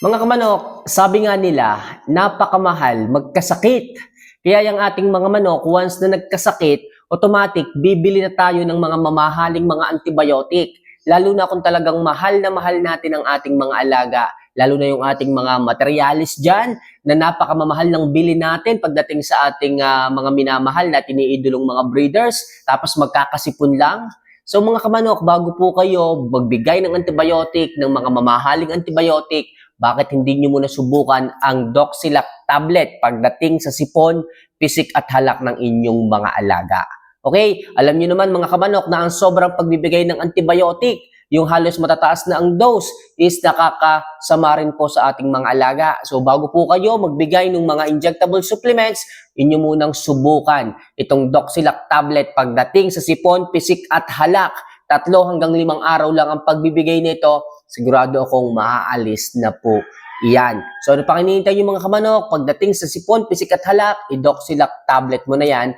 Mga kamanok, sabi nga nila, napakamahal magkasakit. Kaya yung ating mga manok, once na nagkasakit, automatic, bibili na tayo ng mga mamahaling mga antibiotic. Lalo na kung talagang mahal na mahal natin ang ating mga alaga. Lalo na yung ating mga materialis dyan, na napakamamahal ng bili natin pagdating sa ating mga minamahal na tiniidolong mga breeders, tapos magkakasipon lang. So mga kamanok, bago po kayo magbigay ng antibiotic, ng mga mamahaling antibiotic, bakit hindi nyo muna subukan ang Doxilac tablet pagdating sa sipon, pisik at halak ng inyong mga alaga? Okay, alam nyo naman mga kamanok na ang sobrang pagbibigay ng antibiotic, yung halos matataas na ang dose is nakakasama rin po sa ating mga alaga. So bago po kayo magbigay ng mga injectable supplements, inyo munang subukan itong Doxilac tablet pagdating sa sipon, pisik at halak. 3 hanggang 5 araw lang ang pagbibigay nito, sigurado akong maaalis na po iyan. So ano pang hinihintay yung mga kamanok? Pagdating sa sipon, pisik at halak, i-Doxilac tablet mo na yan.